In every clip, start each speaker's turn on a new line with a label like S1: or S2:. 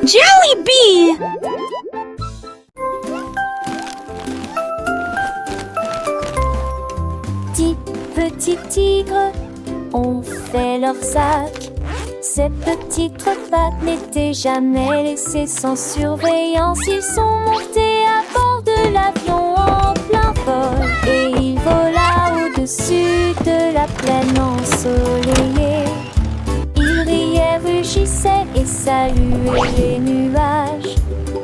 S1: Jollibee!
S2: Petits tigres ont fait leur sac. Ces petites pattes n'étaient jamais laissées sans surveillance. Ils sont montés à bord de l'avion en plein vol et il vola au-dessus de la plaine ensoleillée. Il riait, rugissait et saluait les nuages.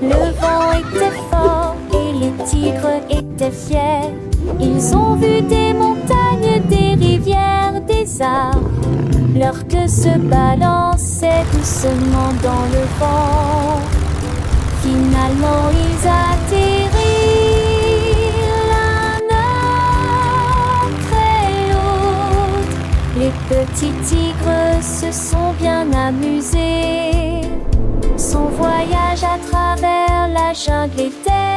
S2: Le vent était fort et les tigres étaient fiers. Ils ont vu des montagnes, des rivières, des arbres. Leur queue se balançait doucement dans le vent. Finalement, ils atterrirent l'un après l'autre. Les petits tigres se sont bien amusés. Son voyage à travers la jungle est terminé.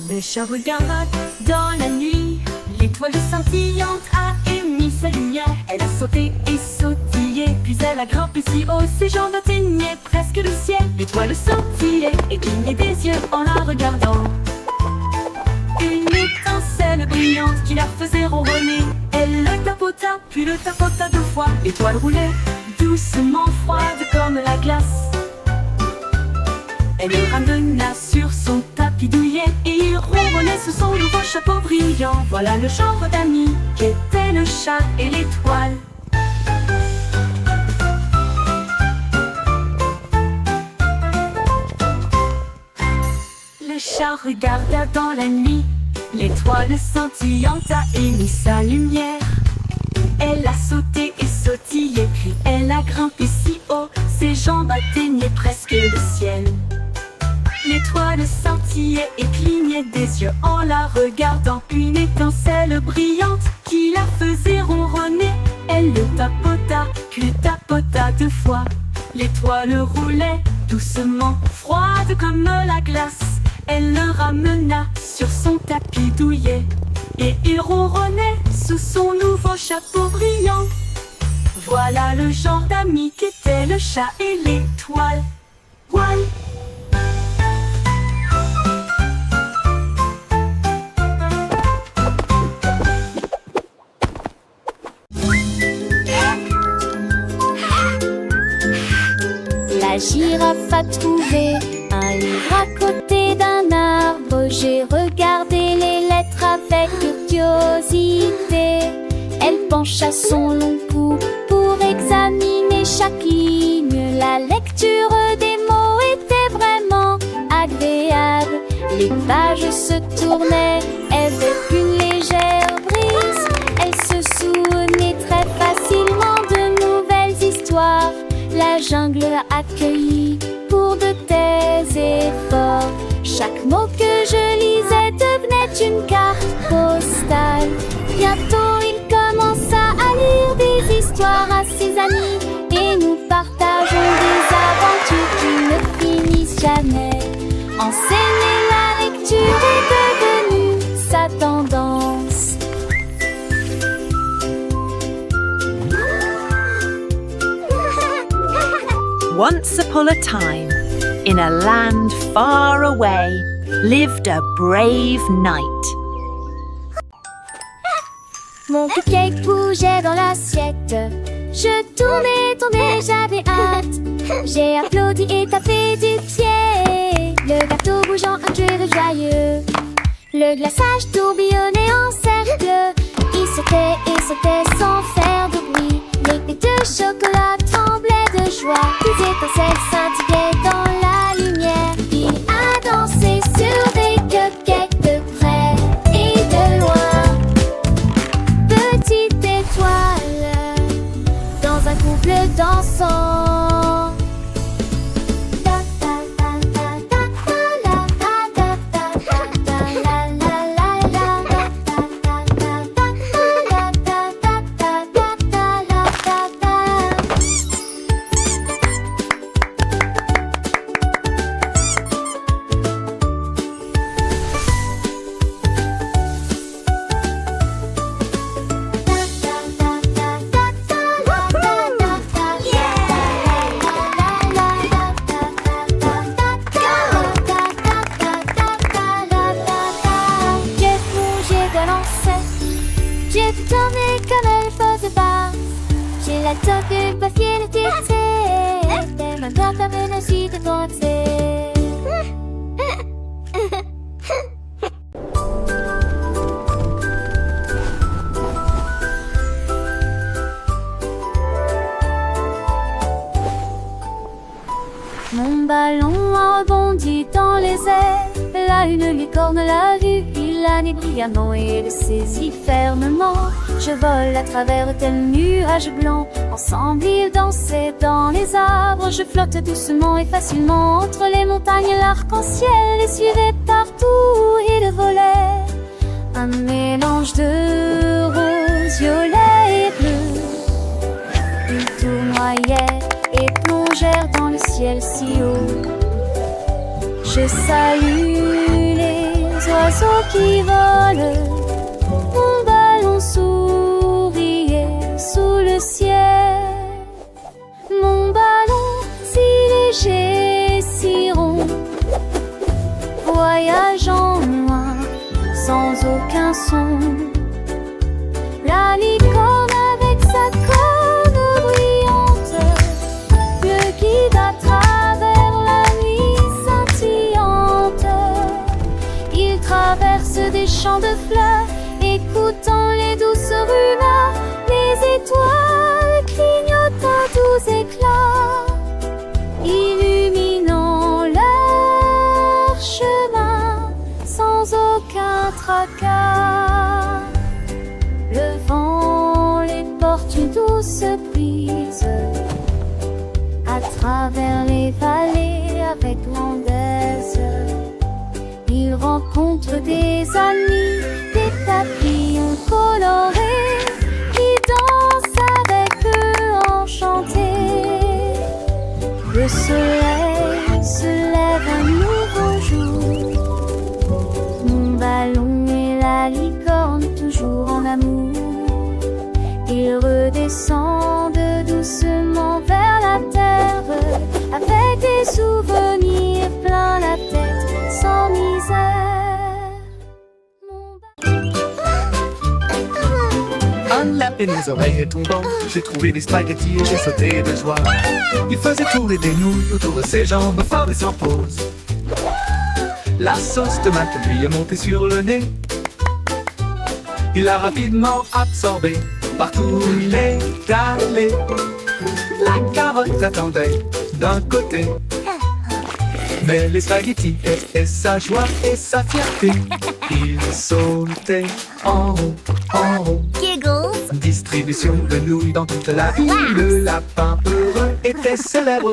S3: Le chat regarde dans la nuit. L'étoile scintillante a émis sa lumière. Elle a sauté et sautillé, puis elle a grimpé si haut, ses jambes atteignaient presque le ciel. L'étoile sautillait et clignait des yeux en la regardant. Une étincelle brillante qui la faisait ronronner. Elle le tapota, puis le tapota 2 fois. L'étoile roulait doucement, froide comme la glace. Elle le ramena sur son tapis douillet et il ronronnait sous son nouveau chapeau brillant. Voilà le genre d'amis qu'étaient le chat et l'étoile. Le chat regarda dans la nuit. L'étoile scintillante a émis sa lumière. Elle a sauté et sautillé, puis elle a grimpé si haut, ses jambes atteignaient presque le ciel. L'étoile scintillait et clignait des yeux en la regardant. Une étincelle brillante qui la faisait ronronner. Elle le tapota, puis le tapota 2 fois. L'étoile roulait doucement, froide comme la glace. Elle le ramena sur son tapis douillet et il ronronnait sous son nouveau chapeau brillant. Voilà le genre d'amis qu'étaient le chat et l'étoile. Oual.
S2: La girafe a trouvé un livre à côté d'un arbre. J'ai regardé les lettres avec curiosité. Elle pencha son long cou pour examiner chaque ligne. La lecture des mots était vraiment agréable. Les pages se tournaient avec une légère brise. Elle se souvenait très facilement de nouvelles histoires. La jungle a accueilli pour de tels efforts. Chaque mot que je lisais devenait une carte postale. Bientôt il commença à lire des histoires à ses amis et nous partageons des aventures qui ne finissent jamais. Enseigner la lecture est devenue sa tendance.
S1: Once upon a time, in a land far away, lived a brave knight.
S2: Mon cupcake bougeait dans l'assiette. Je tournais, j'avais hâte. J'ai applaudi et tapé du pied. Le gâteau bougeant, un jeu de joyeux. Le glaçage tourbillonnait en cercle. Il sautait sans faire de bruit. Les gouttes de chocolat tremblaient de joie. Des étincelles scintillaient dans la lumière. Il a dansé sur des cupcakes de près et de loin. Petite étoile dans un couple dansant. J'ai tourné comme elle faisait pas. J'ai la toque pas fière de t'aider. Et ma grande amène aussi de ton accès. Mon ballon a rebondi dans les airs. Là, une licorne l'a vu, il l'a né brillamment et le saisit fermement. Je vole à travers de tels nuages blancs. Ensemble, ils dansaient dans les arbres. Je flotte doucement et facilement entre les montagnes. L'arc-en-ciel les suivait partout et le volait. Un mélange de rose, violet et bleu. Ils tournoyaient et plongèrent dans le ciel si haut. Je salue les oiseaux qui volent. Mon ballon souriait sous le ciel. Mon ballon si léger, si rond, voyageant loin sans aucun son. La licorne avec sa corne brillante le guide à travers la nuit scintillante. Il traverse des champs de fleurs, écoutant les douces rumeurs. Les étoiles clignotent à doux éclats, illuminant leur chemin sans aucun tracas. Le vent les porte une douce brise à travers les vallées avec grandesse. Ils rencontrent des amis, des papillons colorés qui dansent avec eux enchantés. Le soleil se lève un nouveau jour. Mon ballon et la licorne toujours en amour. Ils redescendent doucement vers la terre avec des souvenirs plein la tête sans misère.
S4: Un lapin aux oreilles tombant, j'ai trouvé des spaghettis et j'ai sauté de joie. Il faisait tourner des nouilles autour de ses jambes, fort et sans pause. La sauce tomate lui est montée sur le nez. Il l'a rapidement absorbé, partout où il est allé. La carotte attendait d'un côté, mais les spaghettis et sa joie et sa fierté. Il sautait en haut.
S2: Giggles.
S4: Distribution de nouilles dans toute la ville. Le lapin heureux était célèbre.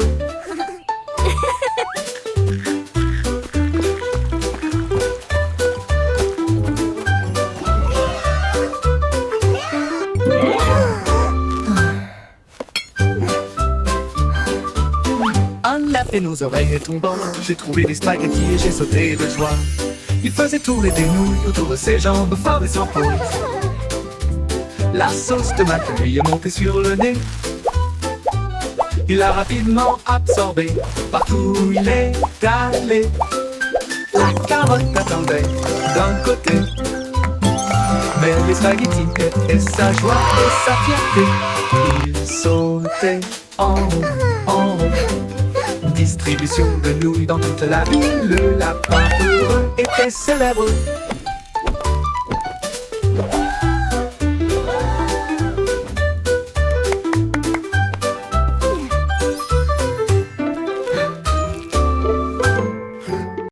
S4: Un lapin aux oreilles tombant, j'ai trouvé des spaghettis et j'ai sauté de joie. Il faisait tourner des nouilles autour de ses jambes, fort et sans pause. La sauce tomate lui est montée sur le nez. Il l'a rapidement absorbé, partout où il est allé. La carotte attendait d'un côté, mais les spaghettis et sa joie et sa fierté. Il sautait en haut. Distribution de nouilles dans toute la ville. Le lapin heureux était célèbre.